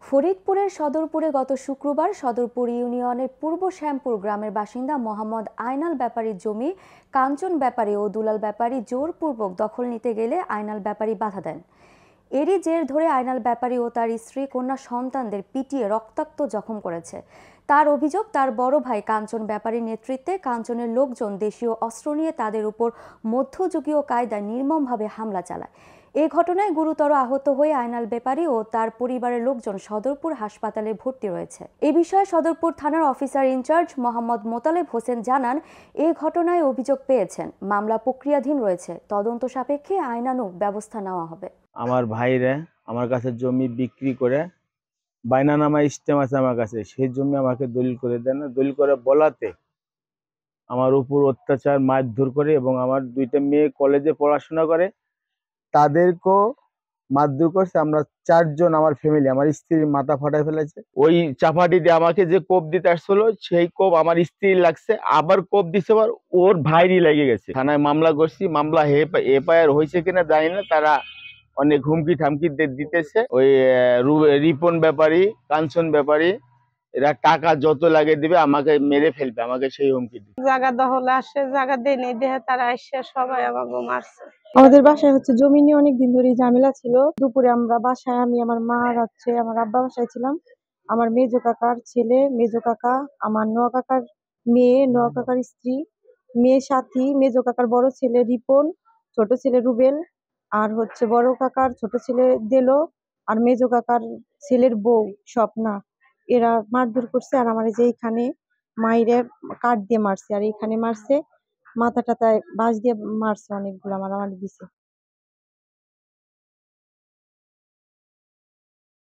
ফরিদপুরের সদরপুরে গত শুক্রবার সদরপুর ইউনিয়নের পূর্ব শ্যামপুর গ্রামের বাসিন্দা মোহাম্মদ আইনাল ব্যাপারীর জমি কাঞ্চন ব্যাপারী ও দুলাল ব্যাপারী জোরপূর্বক দখল নিতে গেলে আইনাল ব্যাপারী বাধা দেন। এরই জের ধরে আইনাল ব্যাপারী ও তার স্ত্রী কন্যা সন্তানদের পিটিয়ে রক্তাক্ত জখম করেছে। তার অভিযোগ, তার বড় ভাই কাঞ্চন ব্যাপারীর নেতৃত্বে কাঞ্চনের লোকজন দেশীয় অস্ত্র নিয়ে তাদের উপর মধ্যযুগীয় কায়দায় নির্মমভাবে হামলা চালায়। এই ঘটনায় গুরুতর আহত হয়ে আইনাল ব্যাপারী ও তার পরিবারের লোকজন সদরপুর হাসপাতালে ভর্তি রয়েছে। এ বিষয়ে সদরপুর থানার অফিসার ইনচার্জ মোহাম্মদ মোতালেব হোসেন জানান, এই ঘটনায় অভিযোগ পেয়েছেন, মামলা প্রক্রিয়াধীন রয়েছে, তদন্ত সাপেক্ষে আইনানুগ ব্যবস্থা নেওয়া হবে। আমার ভাইরা আমার কাছে জমি বিক্রি করে বাইনানামা স্টেম আছে আমার কাছে, সেই জমি আমাকে দলিল করে দেন না। দলিল করে বলাতে আমার উপর অত্যাচার মারধর করে এবং আমার দুইটা মেয়ে কলেজে পড়াশোনা করে তাদেরকেও মারধর করছে। আমরা চারজন, আমার ফ্যামিলি, আমার স্ত্রীর মাথা ফাটায় ফেলেছে। ওই চাপাটি দিয়ে আমাকে যে কোপ দিতে আসছিল সেই কোপ আমার স্ত্রীর লাগছে, আবার কোপ দিছে আবার ওর ভাইরই লেগে গেছে। থানায় মামলা করছি, মামলা এফআইআর হয়েছে কিনা জানি না। তারা অনেক হুমকি ঠামকি দিতেছে। ওই রিপন ব্যাপারী, কাঞ্চন ব্যাপারী, এরা টাকা যত লাগে দিবে আমাকে মেরে ফেলবে, আমাকে সেই হুমকি দিবে। জায়গা দখলে আসে, জায়গা দেয় নেই, দেহে তারা এসে সবাই আমাকে মারছে। আমাদের বাসায় জমি নিয়ে অনেকদিন ধরে ঝামেলা ছিল। দুপুরে আমরা বাসায়, আমি আমার মা আর আমার আব্বা বাসায় ছিলাম। আমার মেজো কাকার ছেলে, মেজো কাকা, আমার নোয়া কাকার মেয়ে, নোয়া কাকার স্ত্রী, মেয়ে সাথী, মেজো কাকার বড় ছেলে রিপন, ছোট ছেলে রুবেল, আর বড় কাকার ছোট ছেলে দেলো, আর মেজো কাকার ছেলের বউ স্বপ্না, এরা মারধর করছে। আর আমার যে এখানে মাইরে কাঠ দিয়ে মারছে, আর এখানে মারছে, মাথা টাথায় বাঁশ দিয়ে মারছে, অনেকগুলো মারামারি দিছে।